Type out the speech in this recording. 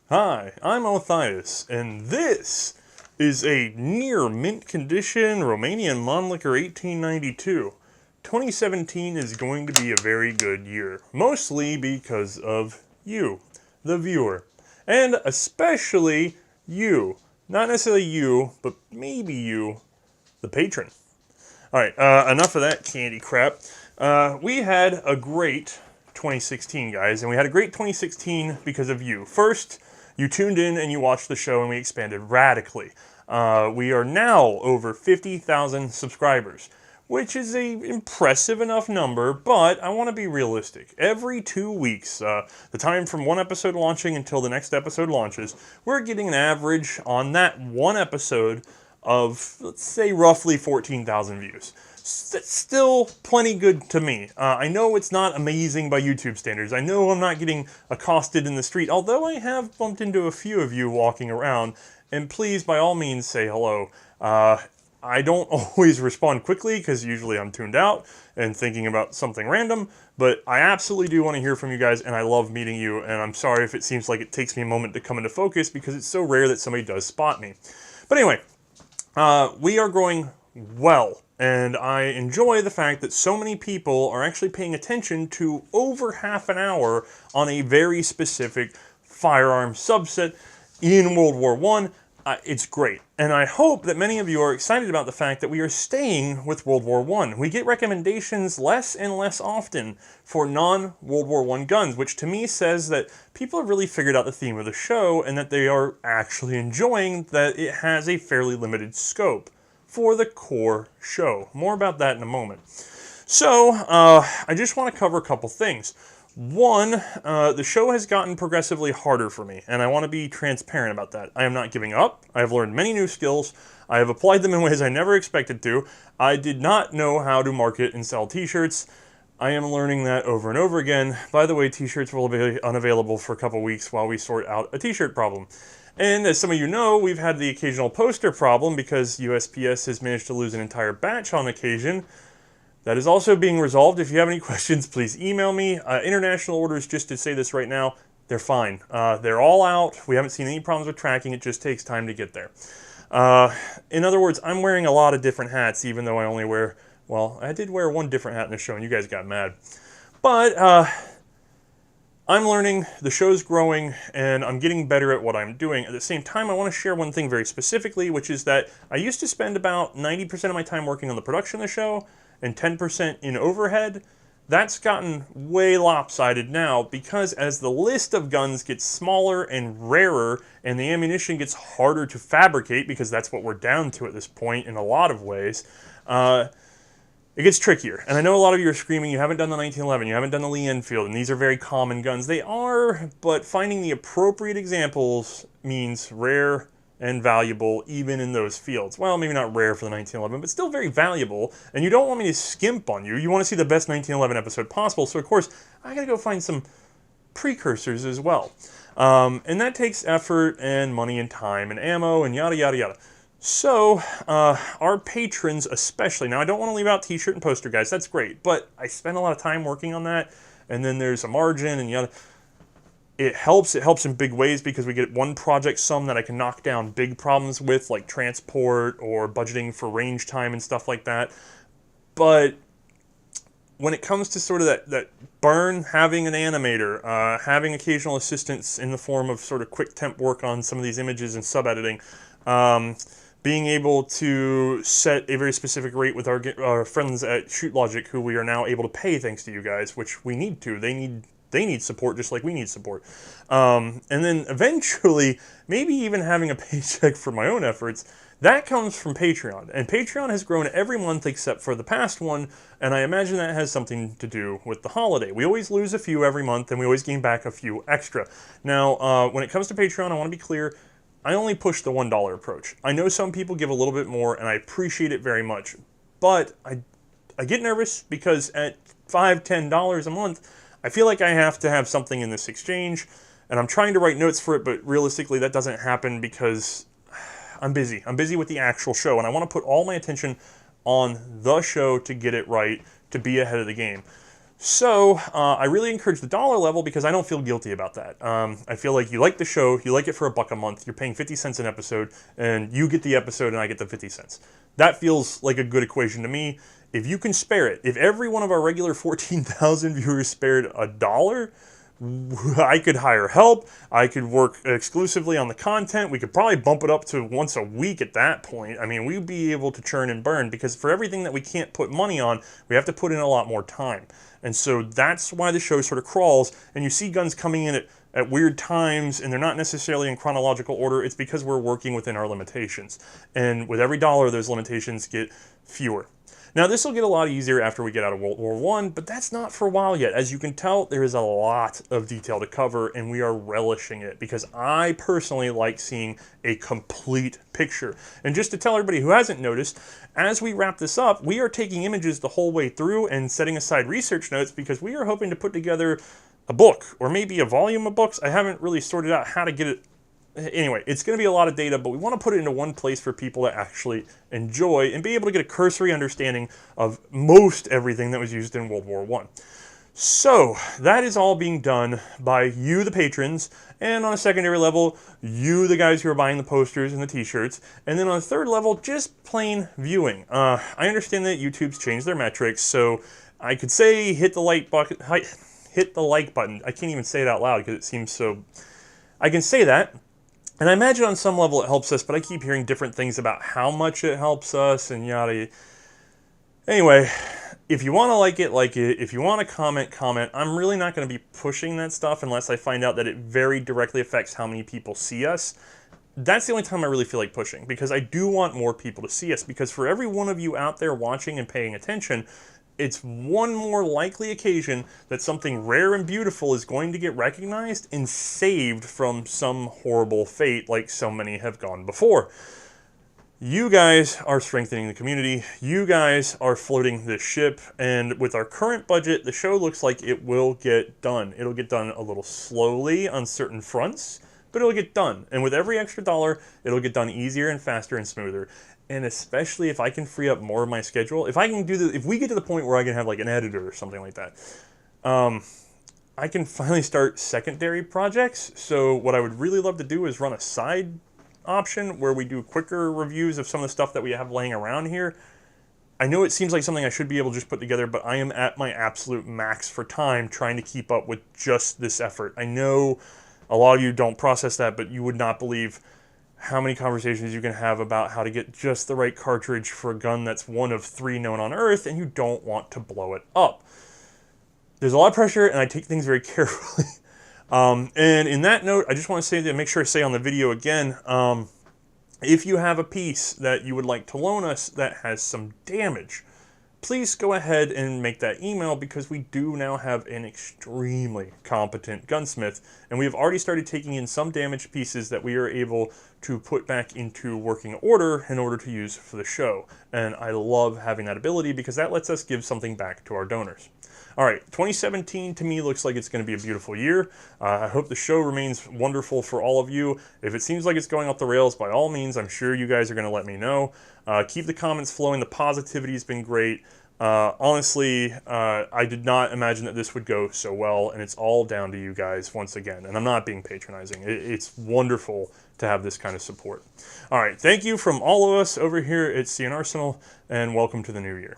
Hi, I'm Othias, and this is a near mint condition Romanian Monliquor 1892. 2017 is going to be a very good year, mostly because of you, the viewer, and especially you. Not necessarily you, but maybe you, the patron. Alright, enough of that candy crap. We had a great 2016, guys, and we had a great 2016 because of you. First, you tuned in and you watched the show and we expanded radically. We are now over 50,000 subscribers, which is a impressive enough number, but I want to be realistic. Every 2 weeks, the time from one episode launching until the next episode launches, we're getting an average on that one episode of, let's say, roughly 14,000 views. That's still plenty good to me. I know it's not amazing by YouTube standards. I know I'm not getting accosted in the street, although I have bumped into a few of you walking around, and please, by all means, say hello. I don't always respond quickly, because usually I'm tuned out and thinking about something random, but I absolutely do want to hear from you guys, and I love meeting you, and I'm sorry if it seems like it takes me a moment to come into focus, because it's so rare that somebody does spot me. But anyway, we are growing well, and I enjoy the fact that so many people are actually paying attention to over half an hour on a very specific firearm subset in World War I. It's great, and I hope that many of you are excited about the fact that we are staying with World War I. We get recommendations less and less often for non-World War I guns, which to me says that people have really figured out the theme of the show and that they are actually enjoying that it has a fairly limited scope for the core show. More about that in a moment. So, I just want to cover a couple things. One, the show has gotten progressively harder for me, and I want to be transparent about that. I am not giving up. I have learned many new skills. I have applied them in ways I never expected to. I did not know how to market and sell t-shirts. I am learning that over and over again. By the way, t-shirts will be unavailable for a couple weeks while we sort out a t-shirt problem. And as some of you know, we've had the occasional poster problem because USPS has managed to lose an entire batch on occasion. That is also being resolved. If you have any questions, please email me. International orders, just to say this right now, they're fine. They're all out. We haven't seen any problems with tracking. It just takes time to get there. In other words, I'm wearing a lot of different hats, even though I only wear, well, I did wear one different hat in the show, and you guys got mad. But I'm learning, the show's growing, and I'm getting better at what I'm doing. At the same time, I want to share one thing very specifically, which is that I used to spend about 90% of my time working on the production of the show, and 10% in overhead. That's gotten way lopsided now because as the list of guns gets smaller and rarer and the ammunition gets harder to fabricate, because that's what we're down to at this point in a lot of ways, it gets trickier. And I know a lot of you are screaming, you haven't done the 1911, you haven't done the Lee Enfield, and these are very common guns. They are, but finding the appropriate examples means rare and valuable even in those fields. Well, maybe not rare for the 1911, but still very valuable, and you don't want me to skimp on you. You want to see the best 1911 episode possible, so of course, I gotta go find some precursors as well. And that takes effort and money and time and ammo and yada yada yada. So, our patrons especially, now I don't want to leave out t-shirt and poster guys, that's great, but I spend a lot of time working on that, and then there's a margin and yada. It helps in big ways because we get one project sum that I can knock down big problems with, like transport or budgeting for range time and stuff like that. But when it comes to sort of that burn, having an animator, having occasional assistance in the form of sort of quick temp work on some of these images and sub-editing, being able to set a very specific rate with our friends at Shoot Logic, who we are now able to pay thanks to you guys, which we need to. They need support just like we need support. And then eventually, maybe even having a paycheck for my own efforts, that comes from Patreon. And Patreon has grown every month except for the past one, and I imagine that has something to do with the holiday. We always lose a few every month, and we always gain back a few extra. Now, when it comes to Patreon, I want to be clear, I only push the $1 approach. I know some people give a little bit more, and I appreciate it very much. But I get nervous because at $5, $10 a month, I feel like I have to have something in this exchange, and I'm trying to write notes for it, but realistically that doesn't happen because I'm busy. I'm busy with the actual show, and I want to put all my attention on the show to get it right, to be ahead of the game. So I really encourage the dollar level because I don't feel guilty about that. I feel like you like the show, you like it for $1 a month, you're paying 50 cents an episode, and you get the episode and I get the 50 cents. That feels like a good equation to me. If you can spare it, if every one of our regular 14,000 viewers spared $1, I could hire help. I could work exclusively on the content. We could probably bump it up to once a week at that point. I mean, we'd be able to churn and burn because for everything that we can't put money on, we have to put in a lot more time. And so that's why the show sort of crawls. And you see guns coming in at weird times, and they're not necessarily in chronological order. It's because we're working within our limitations. And with every dollar, those limitations get fewer. Now, this will get a lot easier after we get out of World War I, but that's not for a while yet. As you can tell, there is a lot of detail to cover, and we are relishing it because I personally like seeing a complete picture. And just to tell everybody who hasn't noticed, as we wrap this up, we are taking images the whole way through and setting aside research notes because we are hoping to put together a book or maybe a volume of books. I haven't really sorted out how to get it. Anyway, it's going to be a lot of data, but we want to put it into one place for people to actually enjoy and be able to get a cursory understanding of most everything that was used in World War I. So that is all being done by you, the patrons, and on a secondary level, you, the guys who are buying the posters and the t-shirts, and then on a third level, just plain viewing. I understand that YouTube's changed their metrics, so I could say hit the like button. Hit the like button. I can't even say it out loud because it seems so. I can say that. And I imagine on some level it helps us, but I keep hearing different things about how much it helps us and yada. Anyway, if you want to like it, like it. If you want to comment, comment. I'm really not going to be pushing that stuff unless I find out that it very directly affects how many people see us. That's the only time I really feel like pushing because I do want more people to see us because for every one of you out there watching and paying attention, it's one more likely occasion that something rare and beautiful is going to get recognized and saved from some horrible fate like so many have gone before. You guys are strengthening the community. You guys are floating this ship. And with our current budget, the show looks like it will get done. It'll get done a little slowly on certain fronts, but it'll get done. And with every extra dollar, it'll get done easier and faster and smoother. And especially if I can free up more of my schedule, if I can do if we get to the point where I can have like an editor or something like that, I can finally start secondary projects. So what I would really love to do is run a side option where we do quicker reviews of some of the stuff that we have laying around here. I know it seems like something I should be able to just put together, but I am at my absolute max for time trying to keep up with just this effort. I know a lot of you don't process that, but you would not believe how many conversations you can have about how to get just the right cartridge for a gun that's one of 3 known on Earth, and you don't want to blow it up. There's a lot of pressure, and I take things very carefully. And in that note, I just want to say that make sure to say on the video again, if you have a piece that you would like to loan us that has some damage, please go ahead and make that email because we do now have an extremely competent gunsmith and we have already started taking in some damaged pieces that we are able to put back into working order in order to use for the show. And I love having that ability because that lets us give something back to our donors. All right, 2017 to me looks like it's going to be a beautiful year. I hope the show remains wonderful for all of you. If it seems like it's going off the rails, by all means, I'm sure you guys are going to let me know. Keep the comments flowing. The positivity has been great. Honestly, I did not imagine that this would go so well, and it's all down to you guys once again. And I'm not being patronizing. It's wonderful to have this kind of support. All right, thank you from all of us over here at C&Rsenal, and welcome to the new year.